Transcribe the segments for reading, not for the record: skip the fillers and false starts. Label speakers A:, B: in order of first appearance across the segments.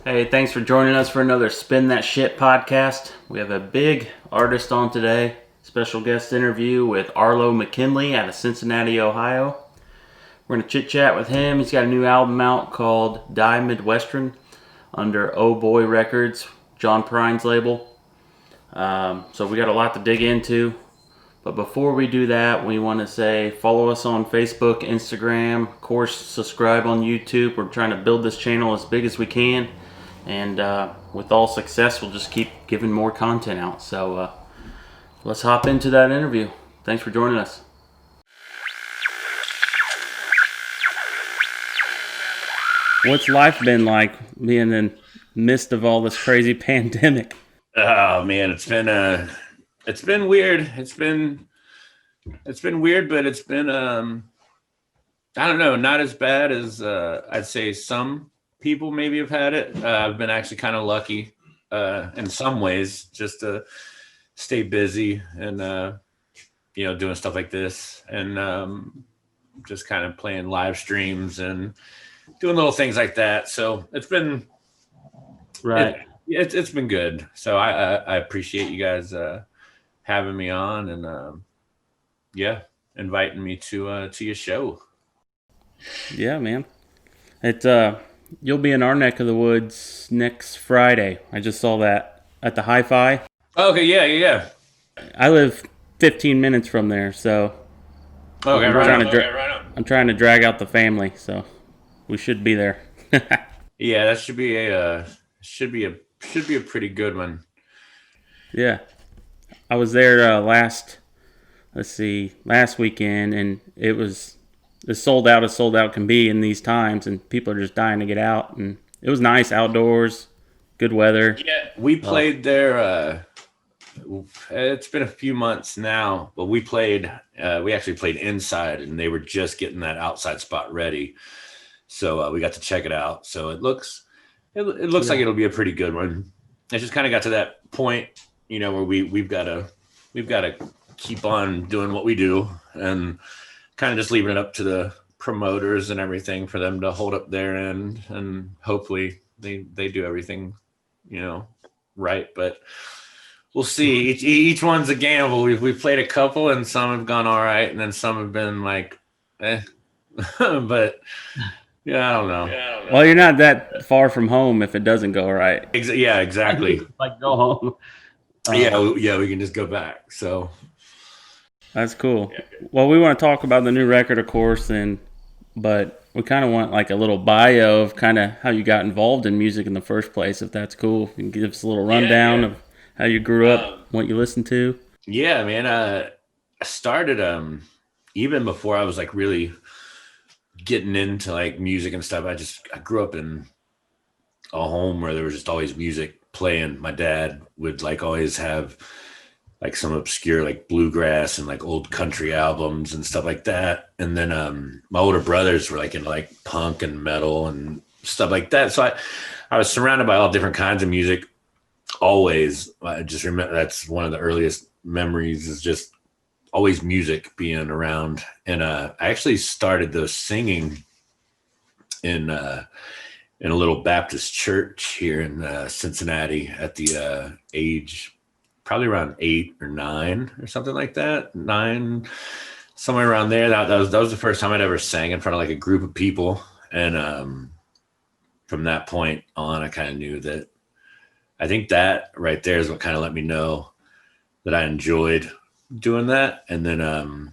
A: Hey, thanks for joining us for another Spin That Shit podcast. We have a big artist on today. Special guest interview with Arlo McKinley out of Cincinnati, Ohio. We're going to chit chat with him. He's got a new album out called Die Midwestern under Oh Boy Records, John Prine's label. So we got a lot to dig into. But before we do that, we want to say follow us on Facebook, Instagram, of course, subscribe on YouTube. We're trying to build this channel as big as we can. And with all success, we'll just keep giving more content out. So let's hop into that interview. Thanks for joining us. What's life been like being in the midst of all this crazy pandemic?
B: Oh man, it's been weird. It's been weird, but it's been I don't know, not as bad as I'd say some people maybe have had it. I've been actually kind of lucky in some ways just to stay busy and doing stuff like this and just kind of playing live streams and doing little things like that. So it's been
A: Right.
B: it's been good. So I appreciate you guys having me on and inviting me to your show.
A: Yeah, man. It you'll be in our neck of the woods next Friday. I just saw that at the Hi-Fi.
B: Okay, yeah.
A: I live 15 minutes from there, so
B: Okay,
A: I'm
B: right
A: trying
B: on.
A: to
B: Okay, right on.
A: I'm trying to drag out the family, so we should be there.
B: Yeah, that should be a pretty good one.
A: Yeah. I was there last weekend, and it was as sold out can be in these times, and people are just dying to get out. And it was nice outdoors, good weather.
B: Yeah, we played there. It's been a few months now, but we actually played inside, and they were just getting that outside spot ready. So we got to check it out. So it looks like it'll be a pretty good one. It just kind of got to that point, where we've got to keep on doing what we do and kind of just leaving it up to the promoters and everything for them to hold up their end, and hopefully they do everything, right. But we'll see. Each one's a gamble. We've played a couple, and some have gone all right, and then some have been like, but. Yeah, I don't know.
A: Well, you're not that far from home if it doesn't go right.
B: Yeah, exactly.
A: Like go home.
B: Yeah, we can just go back. So
A: That's cool. Well, we want to talk about the new record, of course, but we kind of want like a little bio of kind of how you got involved in music in the first place, if that's cool. You can give us a little rundown of how you grew up, what you listened to.
B: Yeah, man. I started even before I was like really getting into like music and stuff. I grew up in a home where there was just always music playing. My dad would like always have like some obscure like bluegrass and like old country albums and stuff like that. And then my older brothers were like into like punk and metal and stuff like that. So I was surrounded by all different kinds of music always. I just remember that's one of the earliest memories is just always music being around. And I actually started the singing in a little Baptist church here in Cincinnati at the age probably around 8 or 9 or something like that. 9, somewhere around there. That was the first time I'd ever sang in front of like a group of people. And from that point on, I kind of knew that I think that right there is what kind of let me know that I enjoyed doing that. And then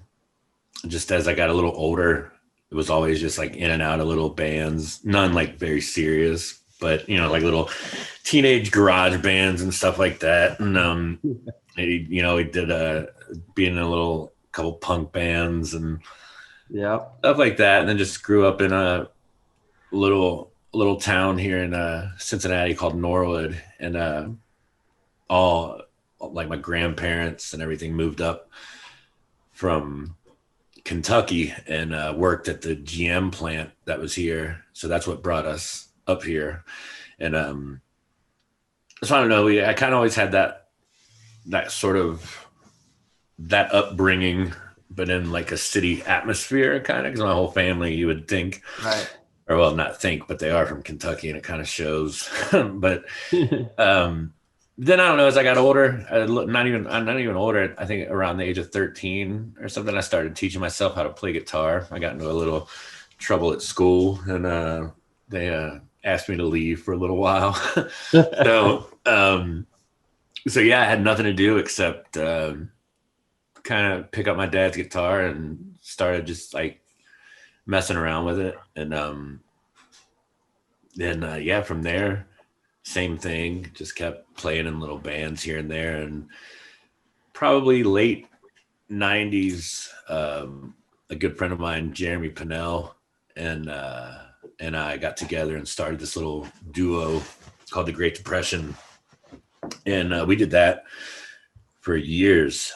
B: just as I got a little older, it was always just like in and out of little bands, none like very serious, but like little teenage garage bands and stuff like that. And he did being in a little couple punk bands and stuff like that. And then just grew up in a little town here in Cincinnati called Norwood, and all like my grandparents and everything moved up from Kentucky and worked at the GM plant that was here. So that's what brought us up here. And so I don't know. I kind of always had that sort of that upbringing, but in like a city atmosphere, kind of, because my whole family, you would think,
A: Right.
B: or well, not think, but they are from Kentucky, and it kind of shows. But then I don't know. As I got older, I'm not even older. I think around the age of 13 or something, I started teaching myself how to play guitar. I got into a little trouble at school, and they asked me to leave for a little while. So so yeah, I had nothing to do except kind of pick up my dad's guitar and started just like messing around with it, and then yeah, from there, same thing. Just kept playing in little bands here and there, and probably late '90s, a good friend of mine, Jeremy Pinnell, and I got together and started this little duo called the Great Depression, and we did that for years.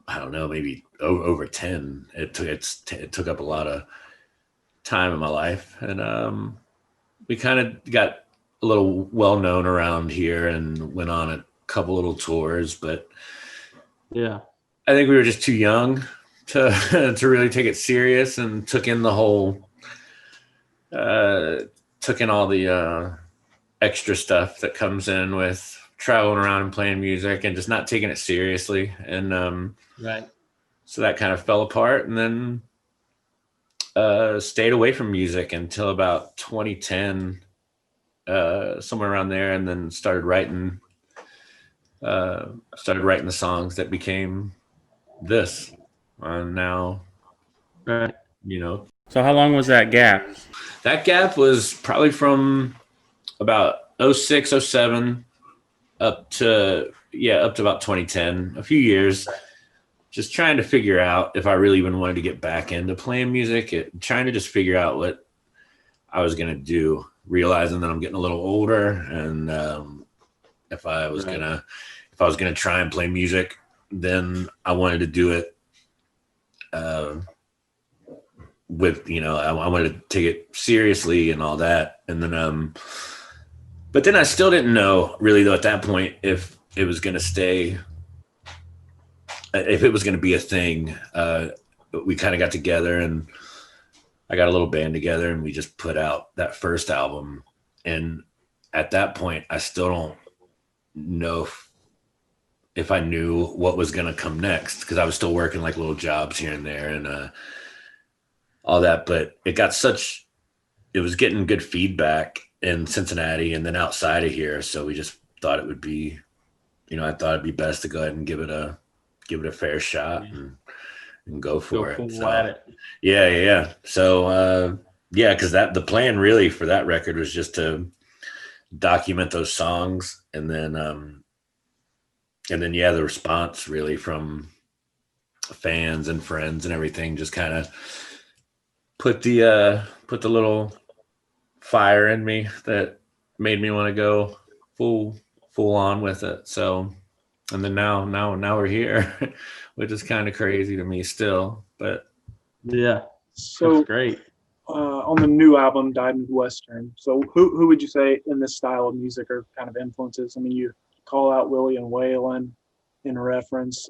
B: I don't know, maybe over 10. It took up a lot of time in my life, and we kind of got a little well known around here and went on a couple little tours, but
A: yeah,
B: I think we were just too young to to really take it serious, and took in the whole took in all the extra stuff that comes in with traveling around and playing music and just not taking it seriously. And
A: right.
B: so that kind of fell apart, and then stayed away from music until about 2010, somewhere around there, and then started writing the songs that became this. And now,
A: Right.
B: you know,
A: So how long was that gap?
B: that gap was probably from about '06, '07 up to about 2010, a few years, just trying to figure out if I really even wanted to get back into playing music, trying to just figure out what I was going to do, realizing that I'm getting a little older, and if I was
A: Right.
B: gonna try and play music, then I wanted to do it with, I wanted to take it seriously and all that. And then but then I still didn't know really, though, at that point, if it was going to stay, if it was going to be a thing. We kind of got together, and I got a little band together, and we just put out that first album. And at that point, I still don't know if I knew what was going to come next, because I was still working like little jobs here and there, and all that. But it was getting good feedback in Cincinnati and then outside of here. So we just thought it would be, I thought it'd be best to go ahead and give it a fair shot, and go for it.
A: Full
B: So
A: at it.
B: yeah. So yeah, because the plan really for that record was just to document those songs, and then yeah, the response really from fans and friends and everything just kind of put the little fire in me that made me want to go full on with it. So, and then now we're here, which is kind of crazy to me still, but
A: Yeah,
C: So
A: that's great.
C: on the new album, Diamond Western. So who would you say in this style of music are kind of influences? I mean, you call out William Whalen in reference.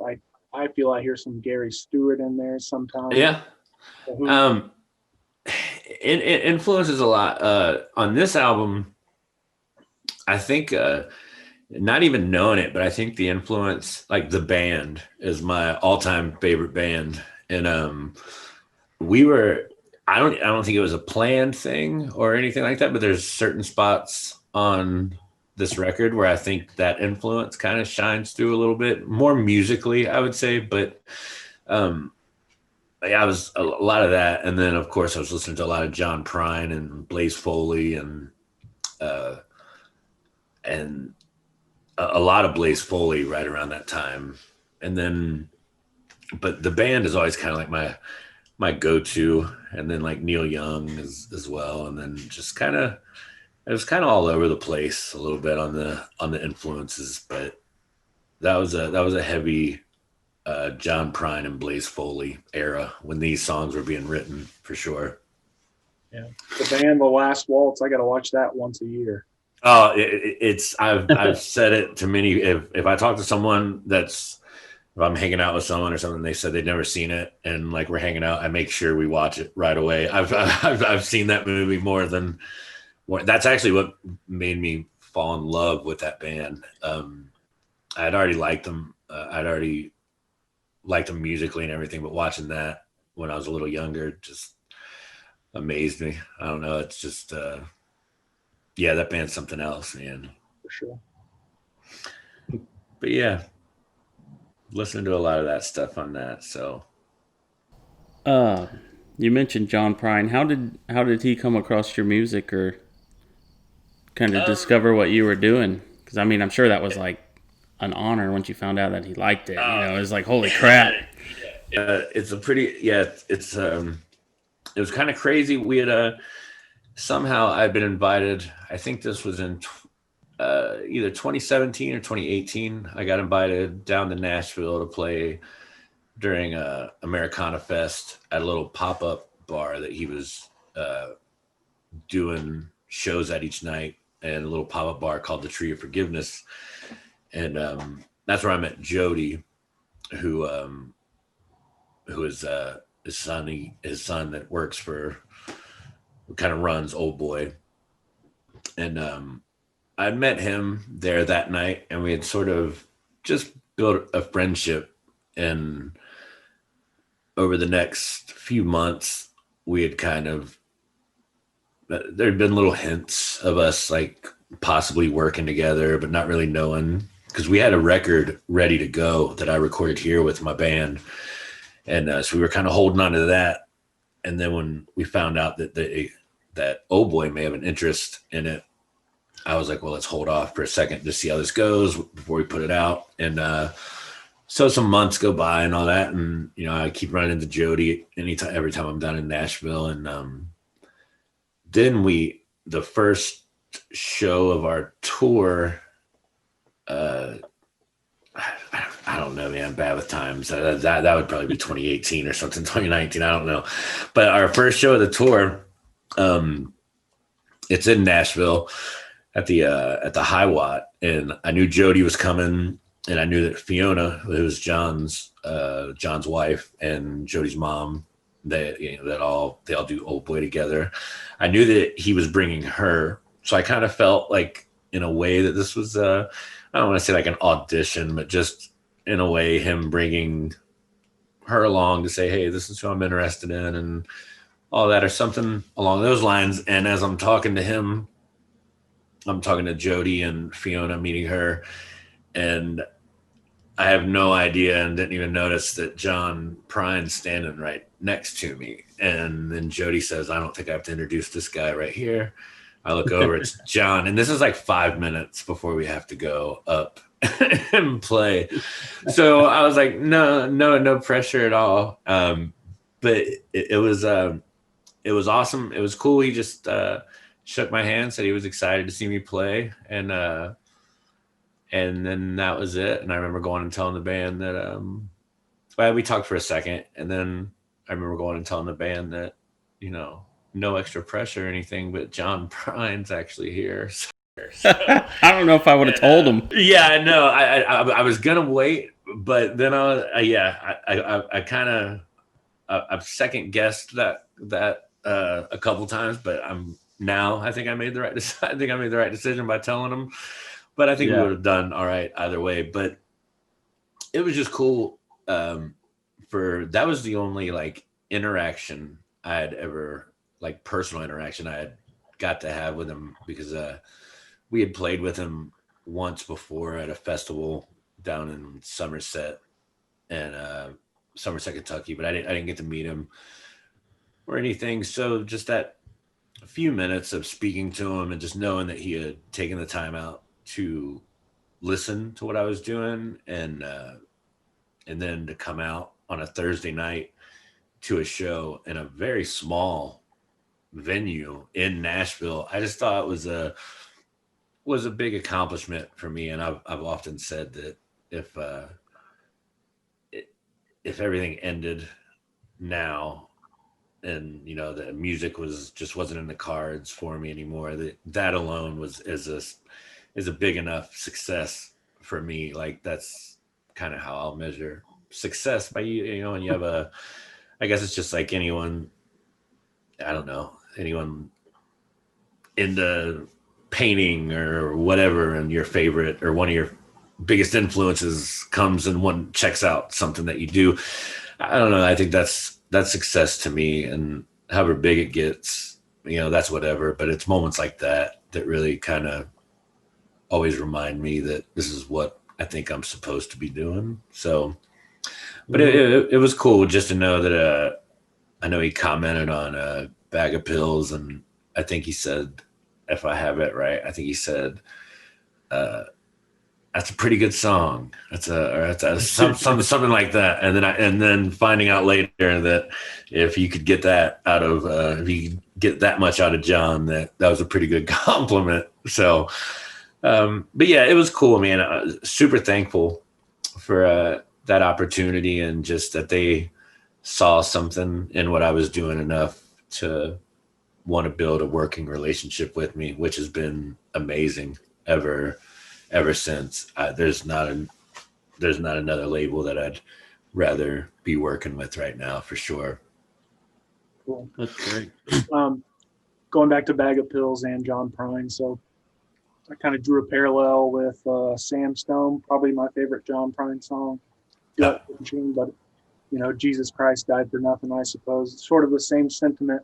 C: I feel I hear some Gary Stewart in there sometimes.
B: yeah.
C: So who-
B: It influences a lot. On this album, I think, not even knowing it, but I think the influence, like the band is my all-time favorite band. And I don't think it was a planned thing or anything like that, but there's certain spots on this record where I think that influence kind of shines through a little bit more musically, I would say. But yeah, I was a lot of that. And then of course I was listening to a lot of John Prine and Blaze Foley, and a lot of Blaze Foley right around that time. And then, but the band is always kind of like my go-to, and then like Neil Young as well. And then just it was kind of all over the place a little bit on the influences, but that was a heavy John Prine and Blaze Foley era when these songs were being written, for sure.
C: Yeah, the band The Last Waltz. I got to watch that once a year.
B: Oh, it's I've said it to many. If I talk to someone that's if I'm hanging out with someone or something, they said they'd never seen it, and like we're hanging out, I make sure we watch it right away. I've seen that movie more than that's actually what made me fall in love with that band. I had already liked them. I'd already liked them musically and everything, but watching that when I was a little younger just amazed me. I don't know. It's just, yeah, that band's something else, man.
C: For sure.
B: But yeah, listening to a lot of that stuff on that. So,
A: You mentioned John Prine. How did he come across your music or kind of discover what you were doing? Because I mean, I'm sure that was like an honor once you found out that he liked it. It was like, holy crap.
B: it's a pretty, yeah, it's, it was kind of crazy. We had, somehow I'd been invited. I think this was in either 2017 or 2018. I got invited down to Nashville to play during Americana Fest at a little pop-up bar that he was doing shows at each night, and a little pop-up bar called the Tree of Forgiveness. And that's where I met Jody, who is his son that works for, kind of runs Old Boy. And I met him there that night, and we had sort of just built a friendship. And over the next few months, we had kind of, there'd been little hints of us like possibly working together, but not really knowing, because we had a record ready to go that I recorded here with my band. And so we were kind of holding on to that. And then when we found out that that Old Boy may have an interest in it, I was like, well, let's hold off for a second to see how this goes before we put it out. And so some months go by and all that. And, you know, I keep running into Jody every time I'm down in Nashville. And then the first show of our tour, I don't know, man, bad with times. That would probably be 2018 or something, 2019. I don't know. But our first show of the tour, it's in Nashville at the High Watt, and I knew Jody was coming, and I knew that Fiona, who was John's wife and Jody's mom, they all do Old Boy together. I knew that he was bringing her, so I kind of felt like in a way that this was I don't want to say like an audition, but just in a way him bringing her along to say, hey, this is who I'm interested in, and all that, or something along those lines. And as I'm talking to him, I'm talking to Jody and Fiona, meeting her, and I have no idea and didn't even notice that John Prine's standing right next to me. And then Jody says, I don't think I have to introduce this guy right here. I look over, it's John. And this is like 5 minutes before we have to go up and play. So I was like, no pressure at all. But it was awesome. It was cool. He just shook my hand, said he was excited to see me play. And then that was it. And I remember going and telling the band that, well, we talked for a second. And then I remember going and telling the band that, you know, no extra pressure or anything, but John Prine's actually here. So,
A: I don't know if I would have told him.
B: Yeah, I know. I was going to wait, but then I kind of, I've second guessed that a couple times, but I think I made the right decision by telling him. But I think we would have done all right either way. But it was just cool. That was the only like interaction I had ever, like personal interaction I had got to have with him, because we had played with him once before at a festival down in Somerset Kentucky, but I didn't get to meet him or anything. So just that a few minutes of speaking to him and just knowing that he had taken the time out to listen to what I was doing, and then to come out on a Thursday night to a show in a very small venue in Nashville, I just thought it was a big accomplishment for me. And I've often said that if everything ended now, and you know the music wasn't in the cards for me anymore, that alone is a big enough success for me. Like kind of how I'll measure success by you know, and you have I guess it's just like anyone, I don't know, anyone into painting or whatever, and your favorite or one of your biggest influences comes and one checks out something that you do. I don't know. I think that's success to me, and however big it gets, you know, that's whatever. But it's moments like that that really kind of always remind me that this is what I think I'm supposed to be doing. So, but it was cool just to know that I know he commented on a Bag of Pills, and I think he said, if I have it right, I think he said, that's a pretty good song. That's something like that. And then finding out later that if you could get that out of, if you could get that much out of John, that was a pretty good compliment. So, but yeah, it was cool, man. Super thankful for that opportunity, and just that they saw something in what I was doing enough to want to build a working relationship with me, which has been amazing ever since. There's not another label that I'd rather be working with right now, for sure.
C: Cool.
A: That's great.
C: Going back to Bag of Pills and John Prine, so I kind of drew a parallel with Sam Stone, probably my favorite John Prine song, Gut Wrenching, but you know, Jesus Christ died for nothing, I suppose. It's sort of the same sentiment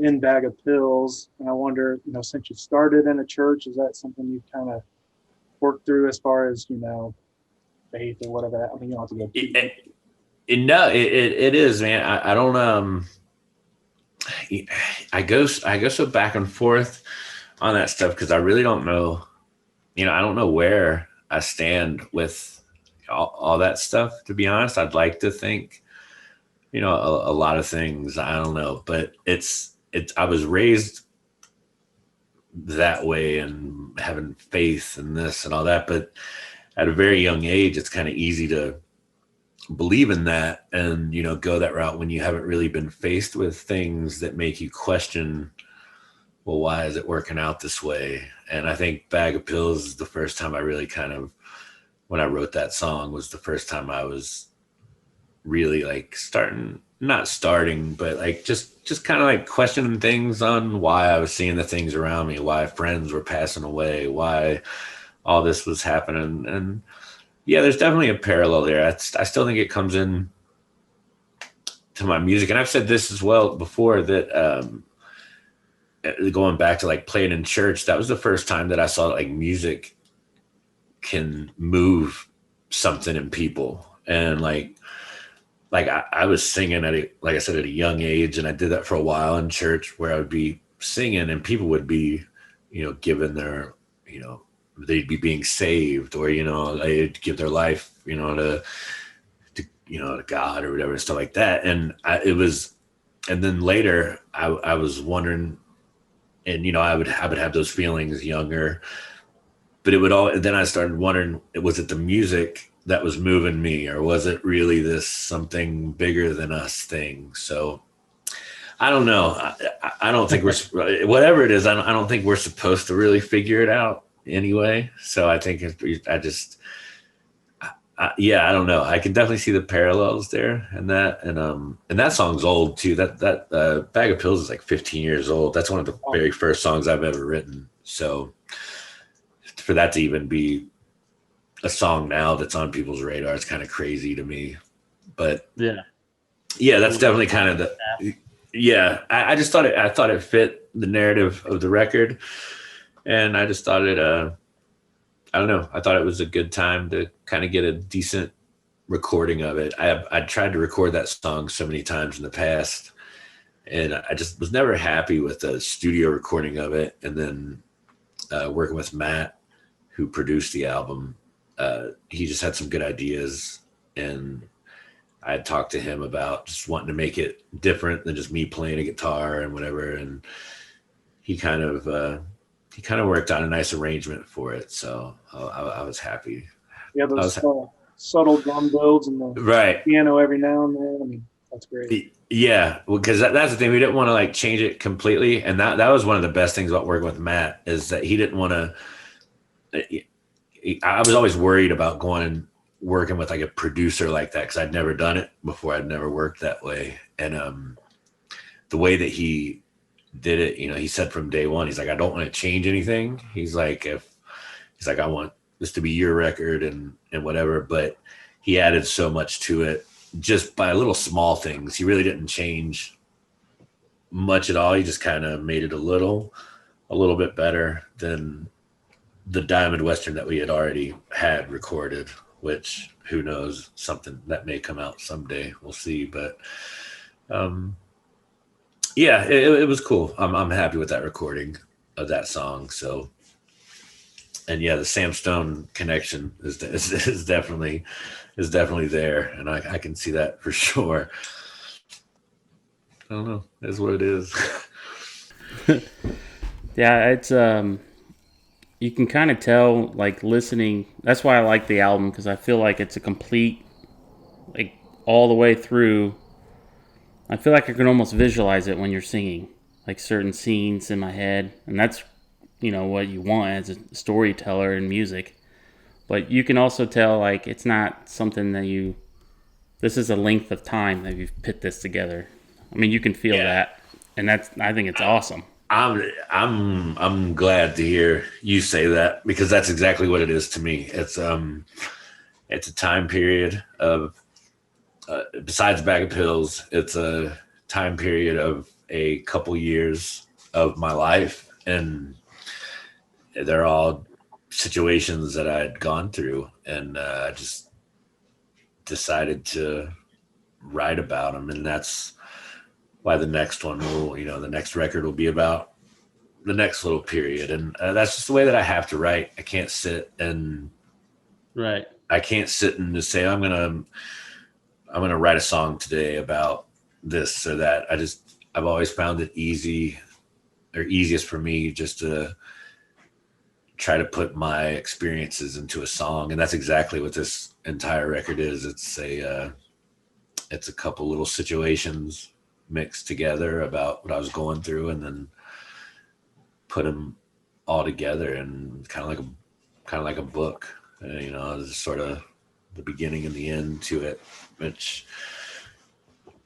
C: in Bag of Pills. And I wonder, you know, since you started in a church, is that something you kind of worked through as far as, you know, faith or whatever? I mean, you don't have to go.
B: No, it is, man. I don't, I go so back and forth on that stuff, because I really don't know, you know, I don't know where I stand with all that stuff, to be honest. I'd like to think, you know, a lot of things, I don't know, but it's I was raised that way and having faith in this and all that, but at a very young age, it's kind of easy to believe in that and, you know, go that route when you haven't really been faced with things that make you question, well, why is it working out this way? And I think Bag of Pills is the first time I really kind of, when I wrote that song, was the first time I was really like not starting, but like just kind of like questioning things on why I was seeing the things around me, why friends were passing away, why all this was happening. And yeah, there's definitely a parallel there. I still think it comes in to my music. And I've said this as well before, that going back to like playing in church, that was the first time that I saw like music can move something in people. And like I was singing like I said, at a young age, and I did that for a while in church, where I would be singing and people would be, you know, given their, you know, they'd be being saved, or, you know, they'd give their life, you know, to you know, to God or whatever, and stuff like that. And and then later I was wondering, and, you know, I would have those feelings younger, but then I started wondering, was it the music that was moving me, or was it really this something bigger than us thing? So I don't know. I don't think whatever it is, I don't think we're supposed to really figure it out anyway. So I think yeah, I don't know. I can definitely see the parallels there, and that song's old too. That Bag of Pills is like 15 years old. That's one of the very first songs I've ever written. So for that to even be a song now that's on people's radar, it's kind of crazy to me. But yeah, that's definitely kind of I just thought I thought it fit the narrative of the record, and I just thought it I don't know, I thought it was a good time to kind of get a decent recording of it. I tried to record that song so many times in the past, and I just was never happy with the studio recording of it. And then working with Matt, who produced the album, he just had some good ideas, and I had talked to him about just wanting to make it different than just me playing a guitar and whatever. And he kind of worked out a nice arrangement for it. So I was happy.
C: Yeah, those subtle drum builds and the piano every now and then. I mean, that's great.
B: Yeah, well, because that's the thing. We didn't want to like change it completely, and that was one of the best things about working with Matt, is that he didn't want to. I was always worried about going working with like a producer like that, because I'd never done it before. I'd never worked that way. And the way that he did it, you know, he said from day one, he's like, I don't want to change anything. He's like, I want this to be your record and whatever. But he added so much to it just by little small things. He really didn't change much at all. He just kind of made it a little bit better than the Diamond Western that we had already had recorded, which who knows, something that may come out someday. We'll see. But yeah, it was cool. I'm happy with that recording of that song. So, and yeah, the Sam Stone connection is definitely there, and I can see that for sure. I don't know. That's what it is.
A: Yeah, it's you can kind of tell, like, listening. That's why I like the album, because I feel like it's a complete, like, all the way through. I feel like I can almost visualize it when you're singing, like certain scenes in my head, and that's, you know, what you want as a storyteller in music. But you can also tell, like, it's not something that this is a length of time that you've put this together. I mean, you can feel that, and I think it's awesome.
B: I'm glad to hear you say that, because that's exactly what it is to me. It's a time period of besides Bag of Pills, it's a time period of a couple years of my life, and they're all situations that I'd gone through, and I just decided to write about them, and that's why the next one the next record will be about the next little period, and that's just the way that I have to write. I can't sit and just say I'm gonna write a song today about this or that. I've always found it easiest for me just to try to put my experiences into a song, and that's exactly what this entire record is. It's a couple little situations mixed together about what I was going through, and then put them all together, and kind of like a book. There's sort of the beginning and the end to it. Which,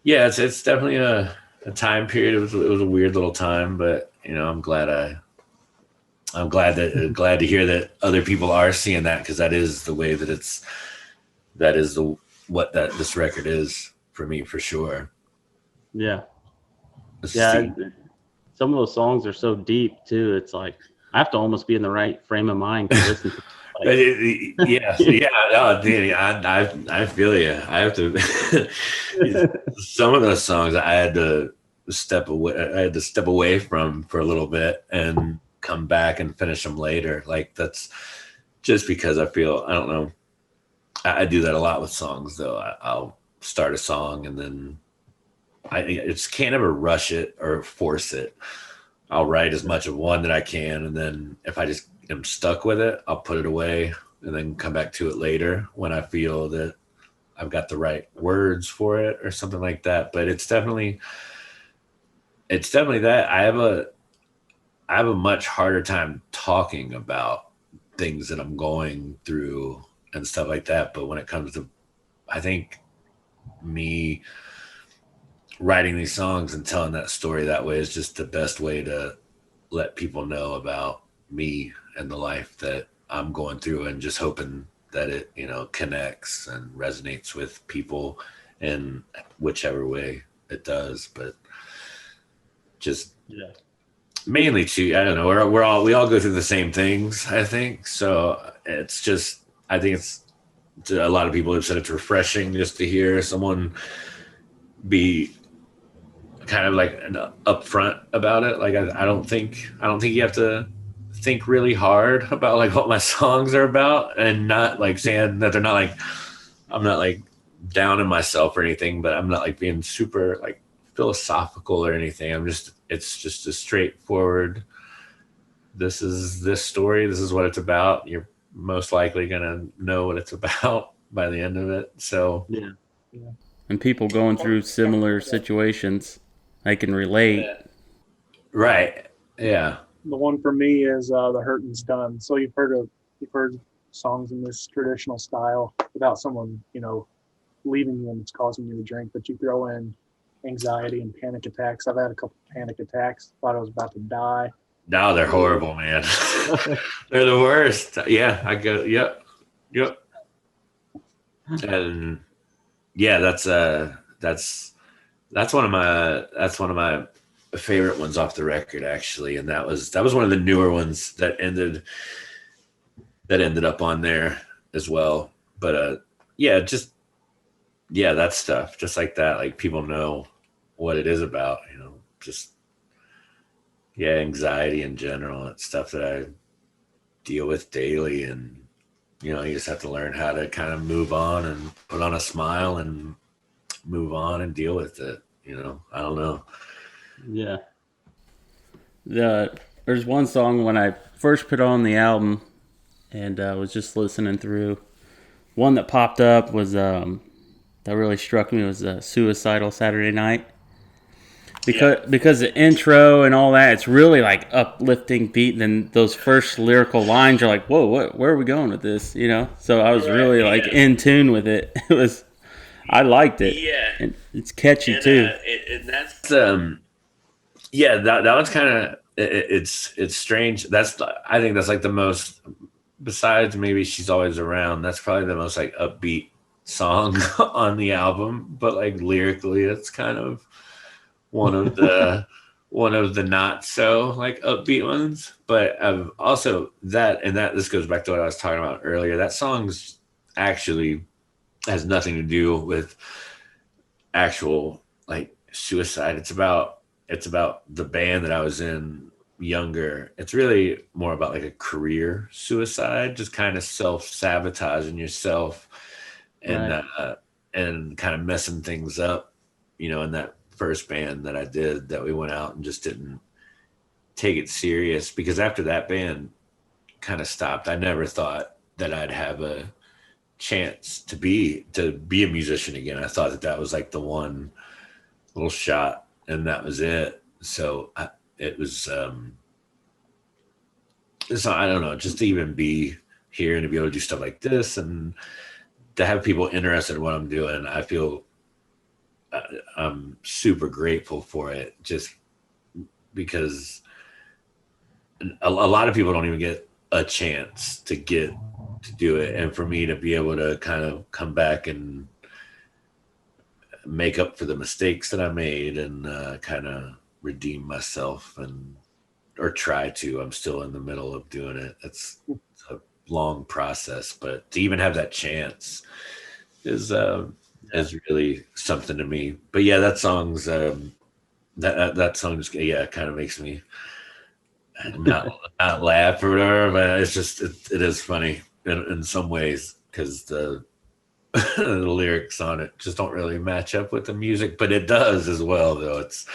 B: yeah, it's definitely a time period. It was a weird little time, but I'm glad to hear that other people are seeing that, because that is the way that this record is for me, for sure.
A: Yeah. Some of those songs are so deep too. It's like I have to almost be in the right frame of mind to listen to.
B: Yeah. Oh, Danny, I feel you. I have to. Some of those songs I had to step away from for a little bit and come back and finish them later. Like, that's just because I feel, I don't know. I do that a lot with songs, though. I'll start a song and then I just can't ever rush it or force it. I'll write as much of one that I can, and then if I just am stuck with it, I'll put it away and then come back to it later when I feel that I've got the right words for it or something like that. But it's definitely that I have a much harder time talking about things that I'm going through and stuff like that. But when it comes to, I think, me writing these songs and telling that story that way is just the best way to let people know about me and the life that I'm going through, and just hoping that it, connects and resonates with people in whichever way it does. But just mainly too, I don't know, we all go through the same things, I think. So it's just, I think it's, a lot of people have said it's refreshing just to hear someone be kind of like upfront about it. Like, I don't think you have to think really hard about like what my songs are about, and not like saying that they're not like, I'm not like down in myself or anything, but I'm not like being super like philosophical or anything. It's just a straightforward, this is this story, this is what it's about. You're most likely gonna know what it's about by the end of it. So
A: yeah. And people going through similar situations, they can relate.
B: Right. Yeah.
C: The one for me is The Hurtin's Done. So you've heard songs in this traditional style without someone, leaving you and it's causing you to drink, but you throw in anxiety and panic attacks. I've had a couple panic attacks, thought I was about to die.
B: No, they're horrible, man. They're the worst. Yeah, I go. Yep. And yeah, that's one of my favorite ones off the record, actually. And that was one of the newer ones that ended up on there as well. But that stuff, just like that, like people know what it is about, just anxiety in general. It's stuff that I deal with daily, and you just have to learn how to kind of move on and put on a smile and move on and deal with it. I don't know.
A: Yeah. There's one song when I first put on the album and was just listening through. One that popped up was that really struck me was "Suicidal Saturday Night." Because the intro and all that, it's really like uplifting beat. And then those first lyrical lines are like, whoa, where are we going with this? So I was really like in tune with it. I liked it.
B: Yeah,
A: and it's catchy too.
B: And that's that one's kind of it's strange. I think that's like the most, besides maybe She's Always Around, that's probably the most like upbeat song on the album. But like lyrically, it's kind of one of the not so like upbeat ones. But also this goes back to what I was talking about earlier. That song's actually has nothing to do with actual like suicide. It's about the band that I was in younger. It's really more about like a career suicide, just kind of self-sabotaging yourself and
A: Right.
B: And kind of messing things up, in that first band that I did, that we went out and just didn't take it serious, because after that band kind of stopped, I never thought that I'd have a chance to be a musician again. I thought that was like the one little shot and that was it. So it was so I don't know, just to even be here and to be able to do stuff like this and to have people interested in what I'm doing, I feel I'm super grateful for it, just because a lot of people don't even get a chance to do it. And for me to be able to kind of come back and make up for the mistakes that I made and kind of redeem myself or try to, I'm still in the middle of doing it. It's a long process, but to even have that chance is really something to me. But yeah, that song's that song's kind of makes me not laugh or whatever, but it's just it is funny in some ways, because the lyrics on it just don't really match up with the music, but it does as well, though. It's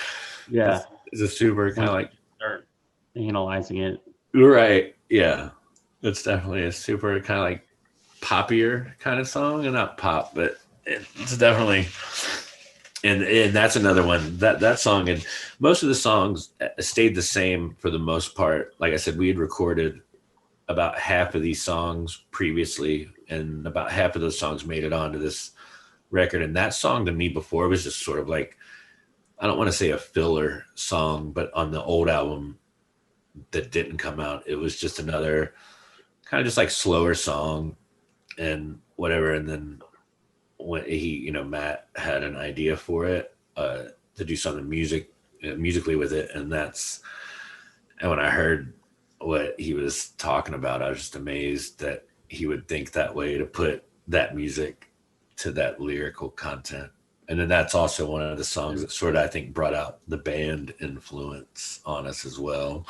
B: a super kind of like
A: start analyzing it.
B: Right. Yeah. It's definitely a super kind of like poppier kind of song, and not pop, but it's definitely, and that's another one, that song. And most of the songs stayed the same for the most part. Like I said, we had recorded about half of these songs previously, and about half of those songs made it onto this record. And that song to me before was just sort of like, I don't want to say a filler song, but on the old album that didn't come out, it was just another kind of just like slower song and whatever. And then when Matt had an idea for it, to do something musically with it. And when I heard what he was talking about, I was just amazed that he would think that way, to put that music to that lyrical content. And then that's also one of the songs that sort of, I think, brought out the band influence on us as well.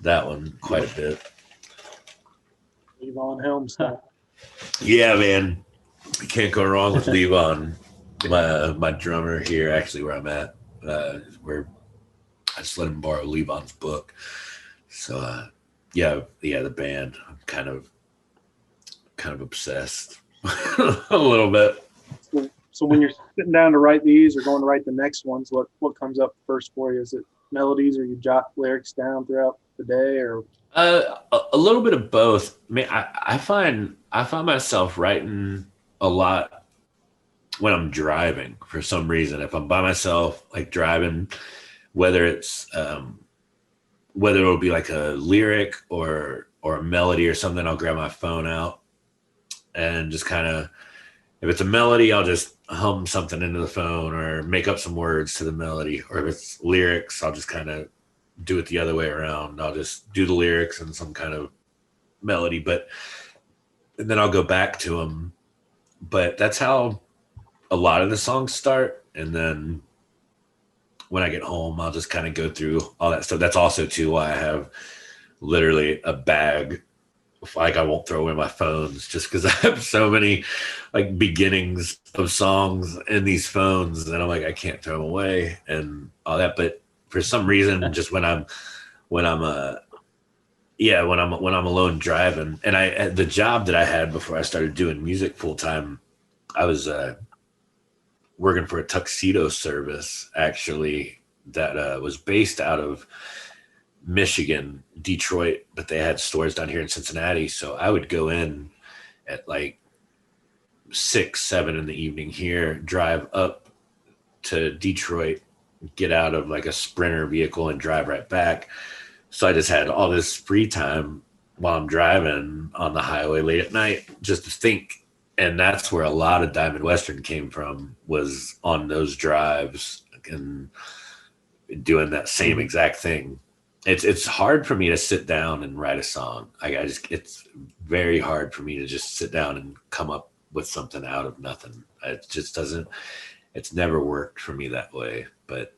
B: That one quite a bit.
C: Levon Helm stuff.
B: Yeah, man. You can't go wrong with Levon. My drummer here, actually, where I'm at, where I just let him borrow Levon's book. So, the band, I'm kind of obsessed a little bit.
C: So when you're sitting down to write these or going to write the next ones, what comes up first for you? Is it melodies, or you jot lyrics down throughout the day, or
B: A little bit of both. I mean, I find myself writing a lot when I'm driving for some reason. If I'm by myself, like driving, whether it's whether it'll be like a lyric or a melody or something, I'll grab my phone out and just kind of, if it's a melody, I'll just hum something into the phone or make up some words to the melody. Or if it's lyrics, I'll just kind of do it the other way around. I'll just do the lyrics and some kind of melody, and then I'll go back to them. But that's how a lot of the songs start. And then when I get home, I'll just kind of go through all that stuff. That's also too why I have literally a bag. Like I won't throw away my phones just because I have so many like beginnings of songs in these phones, and I'm like, I can't throw them away and all that. But for some reason, just when I'm when I'm alone driving, and the job that I had before I started doing music full time, I was working for a tuxedo service actually that was based out of Michigan, Detroit, but they had stores down here in Cincinnati. So I would go in at like 6, 7 in the evening here, drive up to Detroit, get out of like a Sprinter vehicle and drive right back. So I just had all this free time while I'm driving on the highway late at night just to think. And that's where a lot of Diamond Western came from, was on those drives and doing that same exact thing. It's hard for me to sit down and write a song. It's very hard for me to just sit down and come up with something out of nothing. It just doesn't, it's never worked for me that way. But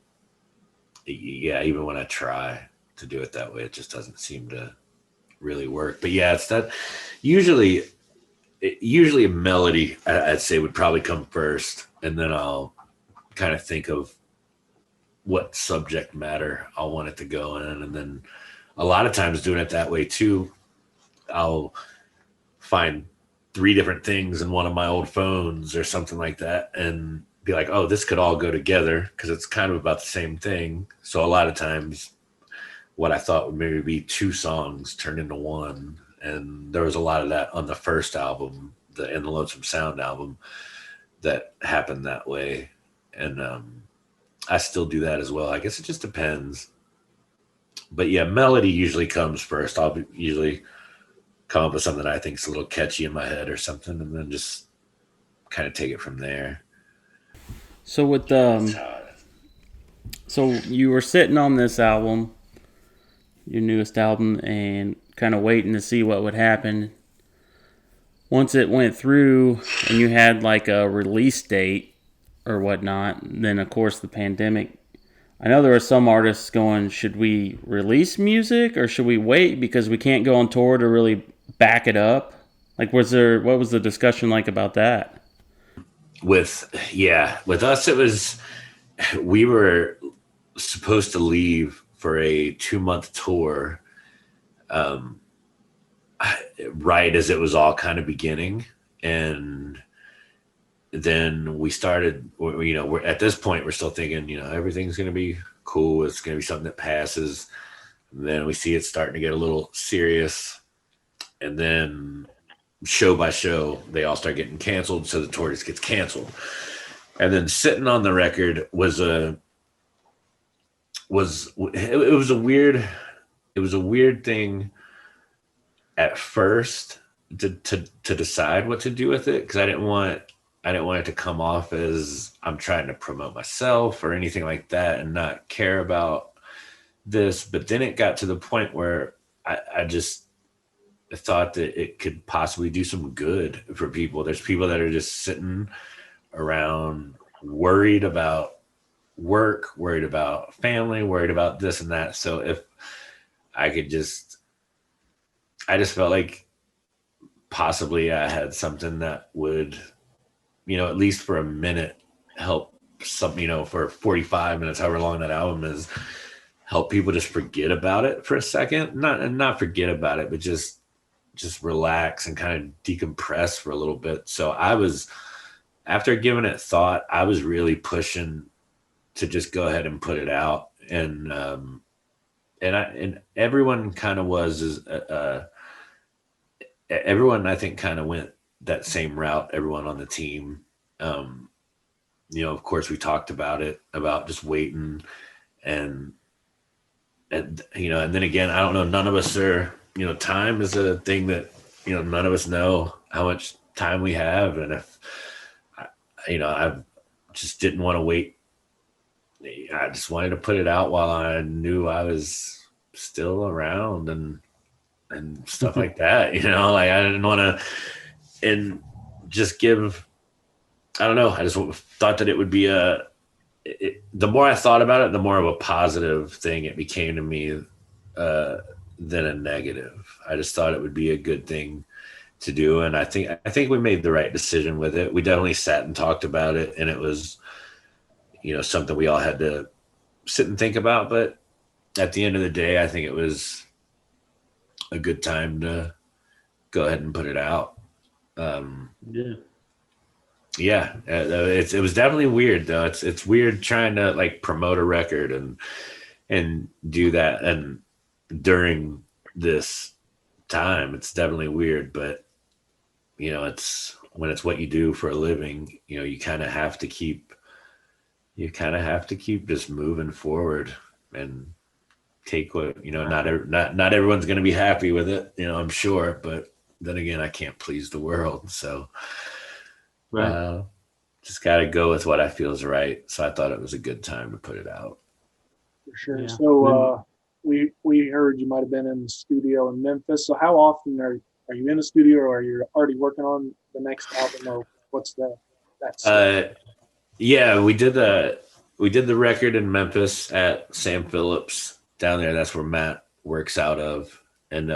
B: yeah, even when I try to do it that way, it just doesn't seem to really work. But yeah, it's that usually a melody I'd say would probably come first, and then I'll kind of think of what subject matter I want it to go in. And then a lot of times doing it that way too, I'll find 3 different things in one of my old phones or something like that and be like, oh, this could all go together because it's kind of about the same thing. So a lot of times what I thought would maybe be 2 songs turned into one. And there was a lot of that on the first album, the In the Lonesome Sound album, that happened that way. And I still do that as well. I guess it just depends. But yeah, melody usually comes first. Usually come up with something I think is a little catchy in my head or something, and then just kind of take it from there.
A: So with so you were sitting on this album, your newest album, and kind of waiting to see what would happen. Once it went through and you had like a release date or whatnot, then of course the pandemic. I know there were some artists going, should we release music or should we wait because we can't go on tour to really back it up? Like, what was the discussion like about that?
B: With us, it was, we were supposed to leave for a 2-month tour, right as it was all kind of beginning. And then we started, we're at this point, we're still thinking, everything's going to be cool. It's going to be something that passes. And then we see it starting to get a little serious. And then show by show, they all start getting canceled. So the tour just gets canceled. And then sitting on the record was a weird thing at first to decide what to do with it. Cause I didn't want it to come off as I'm trying to promote myself or anything like that and not care about this. But then it got to the point where I just thought that it could possibly do some good for people. There's people that are just sitting around worried about work, worried about family, worried about this and that. So if I could I just felt like possibly I had something that would, at least for a minute, help some, for 45 minutes, however long that album is, help people just forget about it for a second. Not forget about it, but just relax and kind of decompress for a little bit. So after giving it thought, I was really pushing to just go ahead and put it out. And and everyone kind of everyone I think kind of went that same route. Everyone on the team, of course we talked about it, about just waiting and and then again, I don't know. None of us are, time is a thing that, none of us know how much time we have. And if, I just didn't want to wait. I just wanted to put it out while I knew I was still around and stuff like that, like I didn't want to, and just give, I don't know. I just thought that it would be the more I thought about it, the more of a positive thing it became to me than a negative. I just thought it would be a good thing to do, and I think we made the right decision with it. We definitely sat and talked about it, and it was, something we all had to sit and think about. But at the end of the day, I think it was a good time to go ahead and put it out. Yeah, it was definitely weird though. It's weird trying to like promote a record and do that, and during this time, it's definitely weird. But it's when it's what you do for a living, you kind of have to keep just moving forward and take what not everyone's going to be happy with it, I'm sure, but then again, I can't please the world, so
A: Right.
B: just got to go with what I feel is right. So I thought it was a good time to put it out.
C: For sure.
A: Yeah.
C: So we heard you might have been in the studio in Memphis. So how often are you in the studio, or are you already working on the next album, or what's that?
B: Yeah, we did the record in Memphis at Sam Phillips down there. That's where Matt works out of, and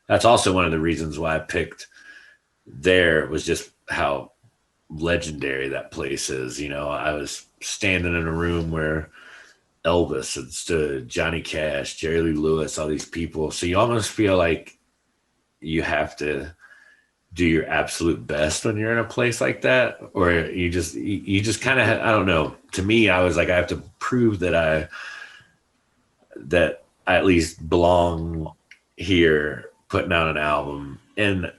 B: that's also one of the reasons why I picked there, was just how legendary that place is. I was standing in a room where Elvis had stood, Johnny Cash, Jerry Lee Lewis, all these people. So you almost feel like you have to do your absolute best when you're in a place like that, or you just kind of, I don't know. To me, I was like, I have to prove that I at least belong here, putting out an album. And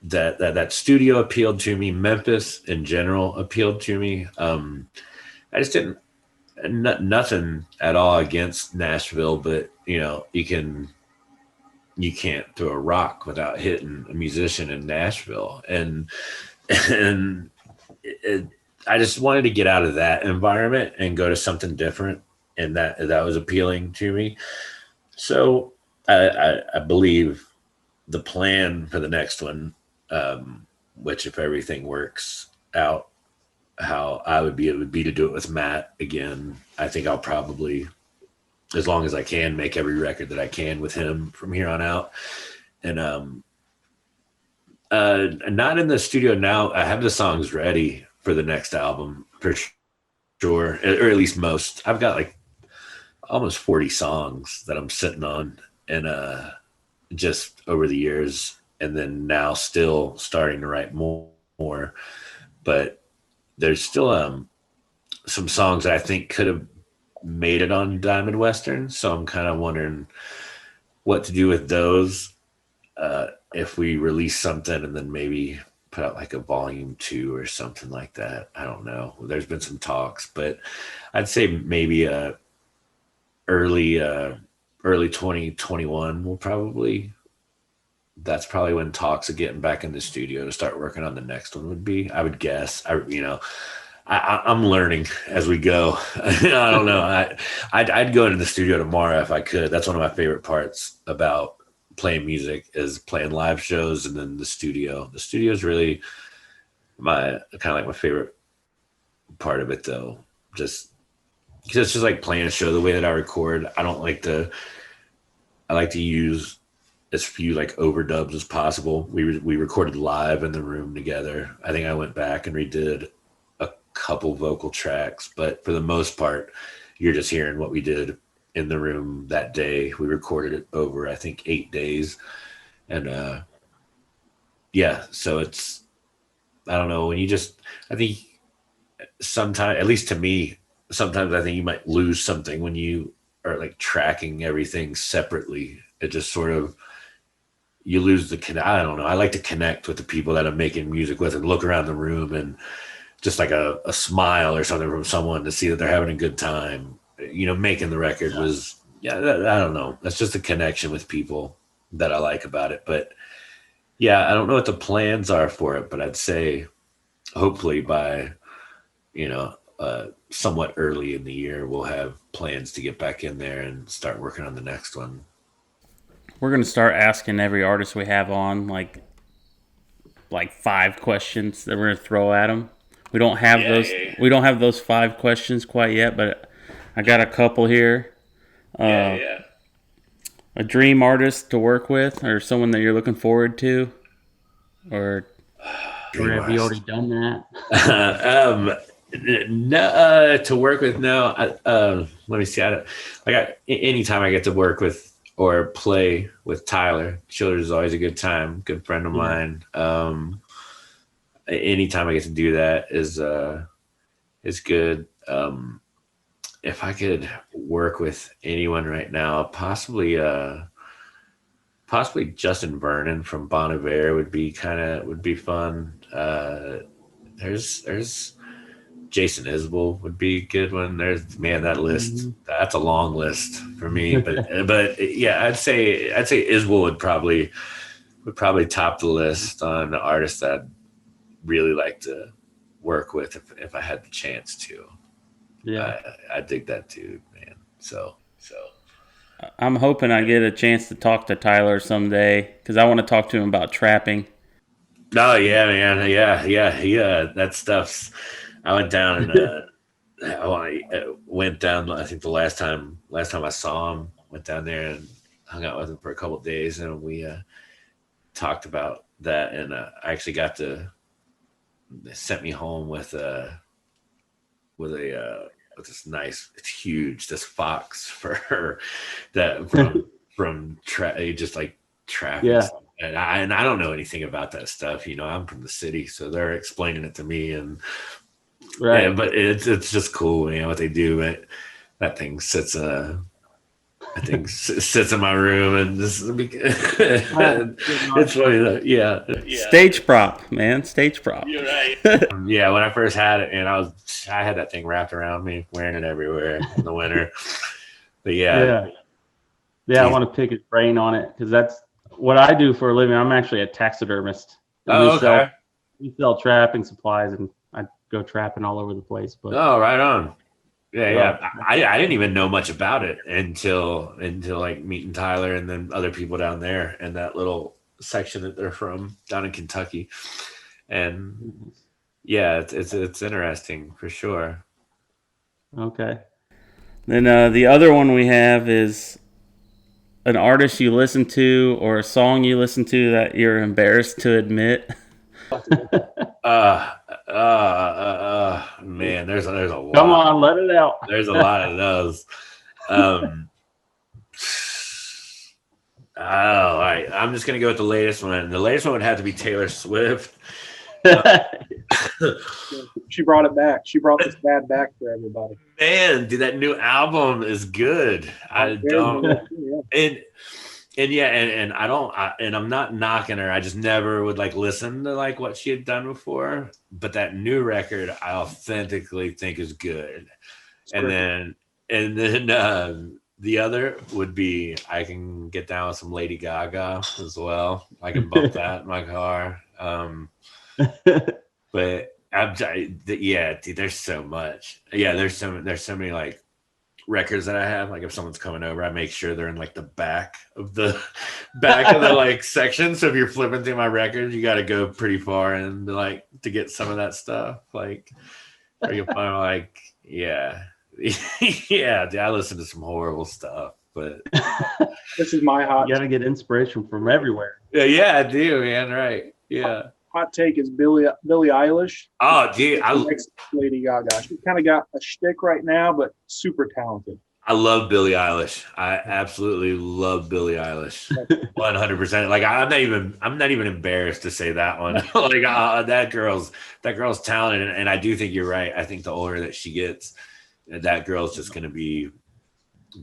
B: that studio appealed to me. Memphis in general appealed to me. I just didn't, nothing at all against Nashville, but you can't throw a rock without hitting a musician in Nashville. And I just wanted to get out of that environment and go to something different. And that was appealing to me. So I believe the plan for the next one, which if everything works out how it would be to do it with Matt again. I think I'll probably, as long as I can, make every record that I can with him from here on out. And not in the studio now. I have the songs ready for the next album for sure, or at least most. I've got like almost 40 songs that I'm sitting on, and just over the years, and then now still starting to write more. But there's still some songs that I think could have made it on Diamond Western. So I'm kind of wondering what to do with those. If we release something and then maybe put out like a volume 2 or something like that. I don't know. There's been some talks, but I'd say maybe early 2021 that's probably when talks of getting back in the studio to start working on the next one would be, I would guess. I'm learning as we go. I don't know. I'd go into the studio tomorrow if I could. That's one of my favorite parts about playing music, is playing live shows, and then the studio. The studio is really my kind of like my favorite part of it, though. Just because it's just like playing a show the way that I record. I like to use as few like overdubs as possible. We recorded live in the room together. I think I went back and redid a couple vocal tracks, but for the most part, you're just hearing what we did in the room that day. We recorded it over, I think, 8 days. And yeah, so it's, I don't know, I think sometimes, at least to me, sometimes I think you might lose something when you or like tracking everything separately. It just sort of, you lose I don't know. I like to connect with the people that I'm making music with and look around the room and just like a smile or something from someone to see that they're having a good time. Making the record was, I don't know. That's just a connection with people that I like about it. But yeah, I don't know what the plans are for it, but I'd say hopefully by, somewhat early in the year, we'll have plans to get back in there and start working on the next one.
A: We're gonna start asking every artist we have on like 5 questions that we're gonna throw at them. We don't have those. Yeah. We don't have those 5 questions quite yet, but I got a couple here. A dream artist to work with, or someone that you're looking forward to, or have you already done that?
B: No, to work with, no. Let me see. Anytime I get to work with or play with Tyler Childers is always a good time. Good friend of mine. Anytime I get to do that is good. If I could work with anyone right now, possibly Justin Vernon from Bon Iver would be fun. There's Jason Isbell would be a good one. That list, that's a long list for me, but yeah, I'd say Isbell would probably top the list on the artists that I'd really like to work with if I had the chance to. Yeah, I dig that dude, man. So
A: I'm hoping I get a chance to talk to Tyler someday because I want to talk to him about trapping.
B: Oh yeah, man. Yeah. That stuff's. I went down and I went down. I think the last time I saw him, went down there and hung out with him for a couple of days, and we talked about that. And I actually got to. They sent me home with this nice, it's huge, this fox for her that from just like traffic.
A: Yeah.
B: And I don't know anything about that stuff. I'm from the city, so they're explaining it to me, and right. Yeah, but it's just cool, what they do. But that thing sits sits in my room, and this it's funny though. Yeah.
A: Stage prop, man. Stage prop.
B: You're right. Yeah, when I first had it, and I had that thing wrapped around me, wearing it everywhere in the winter. But yeah,
A: I want to pick his brain on it because that's what I do for a living. I'm actually a taxidermist. We sell trapping supplies, and I go trapping all over the place. But
B: right on. Yeah. I didn't even know much about it until like meeting Tyler and then other people down there in that little section that they're from down in Kentucky. And yeah, it's interesting for sure.
A: Okay. Then the other one we have is an artist you listen to or a song you listen to that you're embarrassed to admit.
B: Man, there's a lot.
A: Come on, let it out.
B: There's a lot of those. All right. I'm just gonna go with the latest one. The latest one would have to be Taylor Swift.
C: She brought it back. She brought this bad back for everybody.
B: Man, dude, that new album is good. I don't. And I don't, and I'm not knocking her. I just never would like listen to like what she had done before. But that new record, I authentically think is good. And then the other would be I can get down with some Lady Gaga as well. I can bump that in my car. But dude, there's so much. Yeah, there's so many like records that I have. Like if someone's coming over, I make sure they're in like the back of the like section. So if you're flipping through my records, you got to go pretty far and like to get some of that stuff. Like, or you'll find like, yeah, dude, I listen to some horrible stuff, but
C: this is my hot.
A: You got to get inspiration from everywhere.
B: Yeah, I do, man. Right. Yeah.
C: Hot take is Billie Eilish.
B: Oh, dude,
C: Lady Gaga. She's kind of got a shtick right now, but super talented.
B: I love Billie Eilish. I absolutely love Billie Eilish. 100%. Like I'm not even embarrassed to say that one. Like that girl's talented, and I do think you're right. I think the older that she gets, that girl's just going to be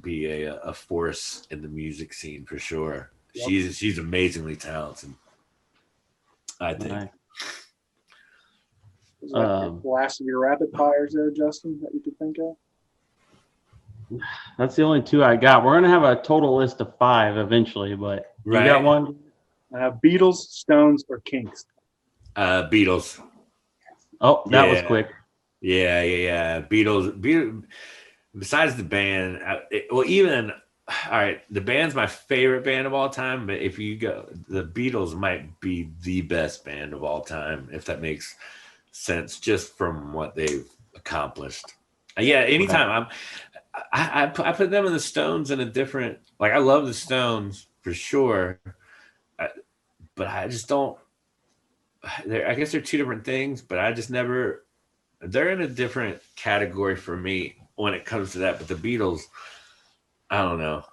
B: be a force in the music scene for sure.
C: Yep.
B: She's amazingly talented, I think.
A: Nice.
C: Was that the last of your rapid fires there, Justin, that you could think of?
A: That's the only two I got. We're gonna have a total list of 5 eventually, but you got one?
C: Beatles, Stones, or Kinks?
B: Beatles.
A: Oh, that was quick.
B: Yeah. Beatles. Besides the band, even all right, the band's my favorite band of all time. But if you go, the Beatles might be the best band of all time, if that makes sense, just from what they've accomplished. Yeah, anytime I put them and the Stones in a different. Like, I love the Stones for sure, but I just don't. I guess they're two different things, but I just never. They're in a different category for me when it comes to that. But the Beatles, I don't know.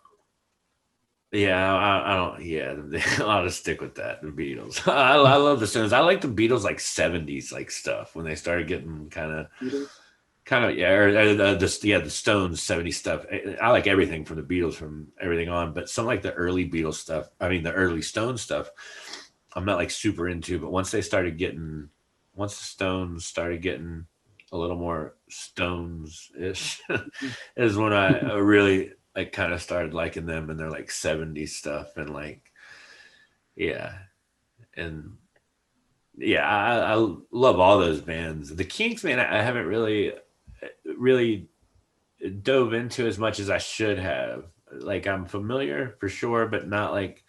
B: Yeah, I don't. Yeah, I'll just stick with that. The Beatles. I love the Stones. I like the Beatles like 70s like stuff when they started getting kind of the Stones 70s stuff. I like everything from the Beatles, from everything on, but some like the early Beatles stuff. I mean, the early Stones stuff. I'm not like super into, but once the Stones started getting a little more Stones-ish, is when I really like kind of started liking them and their like 70s stuff and like, yeah. And yeah, I love all those bands. The Kinks, man, I haven't really dove into as much as I should have. Like, I'm familiar for sure, but not like,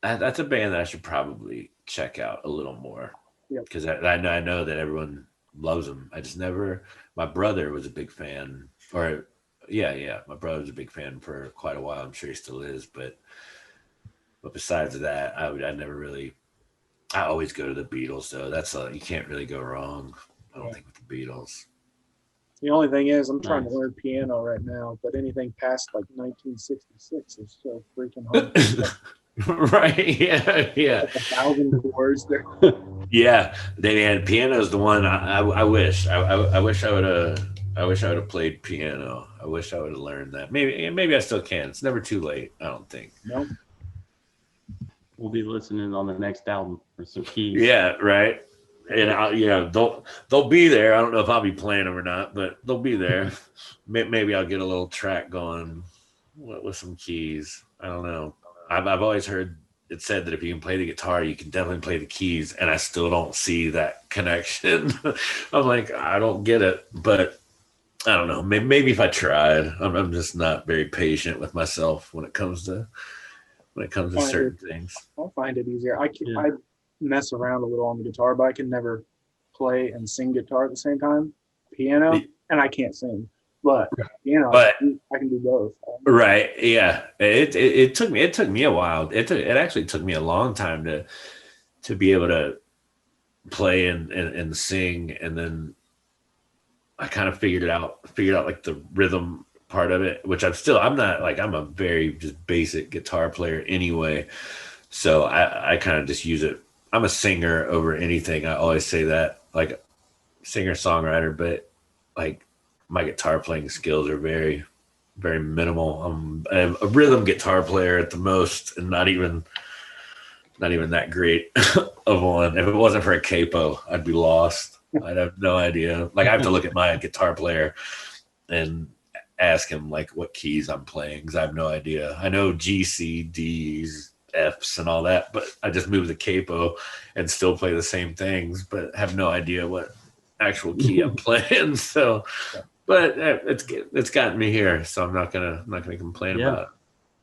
B: that's a band that I should probably check out a little more, because I know that everyone loves them. I just never. My brother was a big fan, or my brother was a big fan for quite a while. I'm sure he still is, but besides that, I never really. I always go to the Beatles, though. That's you can't really go wrong. I don't think with the Beatles.
C: The only thing is, I'm trying to learn piano right now, but anything past like 1966 is so freaking hard.
B: Right? Yeah.
C: Like 1,000 chords there.
B: Yeah, piano is the one. I wish. I wish I would have. I wish I would have played piano. I wish I would have learned that. Maybe I still can. It's never too late. I don't think.
C: No.
A: We'll be listening on the next album for some keys.
B: Yeah, right. And they'll be there. I don't know if I'll be playing them or not, but they'll be there. Maybe I'll get a little track going with some keys. I don't know. I've always heard it said that if you can play the guitar, you can definitely play the keys, and I still don't see that connection. I'm like, I don't get it, but I don't know. Maybe if I tried. I'm just not very patient with myself when it comes to certain things.
C: I'll find it easier. I mess around a little on the guitar, but I can never play and sing guitar at the same time. Piano, and I can't sing. But I can do both.
B: Right? Yeah. It took me a while. It actually took me a long time to be able to play and sing, and then I kind of figured out like the rhythm part of it, which I'm not like, I'm a very just basic guitar player anyway. So I kind of just use it. I'm a singer over anything. I always say that, like, singer songwriter, but like, my guitar playing skills are very, very minimal. I'm a rhythm guitar player at the most, and not even that great of one. If it wasn't for a capo, I'd be lost. I'd have no idea. Like, I have to look at my guitar player and ask him like what keys I'm playing, because I have no idea. I know G, C, D's, F's, and all that, but I just move the capo and still play the same things, but have no idea what actual key I'm playing. So. But it's gotten me here, so I'm not gonna complain about it.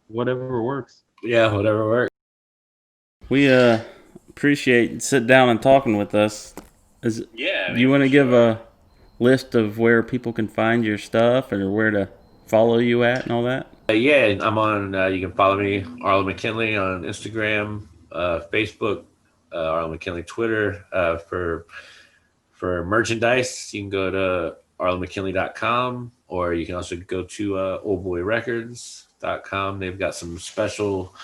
A: Whatever works.
B: Yeah, whatever works.
A: We appreciate you sitting down and talking with us. Do you want to give a list of where people can find your stuff, or where to follow you at and all that?
B: I'm on. You can follow me, Arlo McKinley, on Instagram, Facebook, Arlo McKinley, Twitter. For merchandise, you can go to arlomckinley.com, or you can also go to oldboyrecords.com. They've got some special,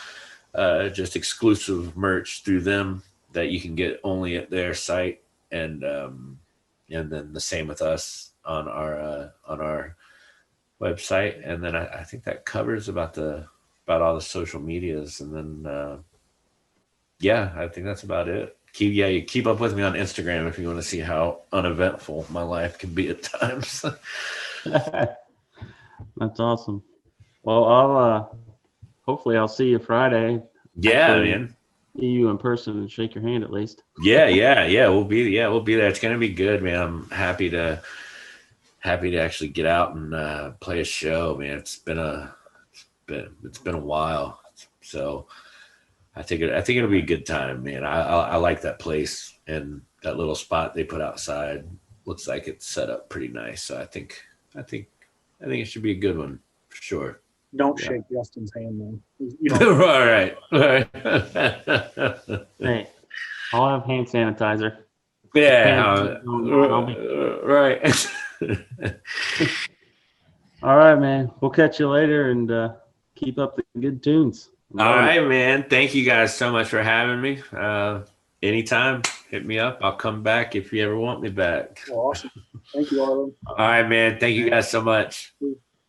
B: just exclusive merch through them that you can get only at their site, and then the same with us on our website, and then I think that covers about all the social medias, and then yeah, I think that's about it. You keep up with me on Instagram if you want to see how uneventful my life can be at times.
A: That's awesome. Well, I'll hopefully I'll see you Friday.
B: Yeah,
A: Actually,
B: man.
A: see you in person and shake your hand at least.
B: Yeah. We'll be there. It's gonna be good, man. I'm happy to actually get out and play a show, man. It's been a while, so I think it'll be a good time, man. I like that place, and that little spot they put outside looks like it's set up pretty nice. So I think it should be a good one for sure.
C: Don't
A: Yeah.
C: shake Justin's hand, though. You don't.
B: All right.
A: Hey, I'll have hand sanitizer.
B: Yeah.
A: I'll be-
B: Right.
A: All right, man. We'll catch you later and keep up the good tunes.
B: All right, man. Thank you guys so much for having me. Anytime, hit me up. I'll come back if you ever want me back.
C: Well, awesome. Thank you, Arlo.
B: All right, man. Thank you guys so much.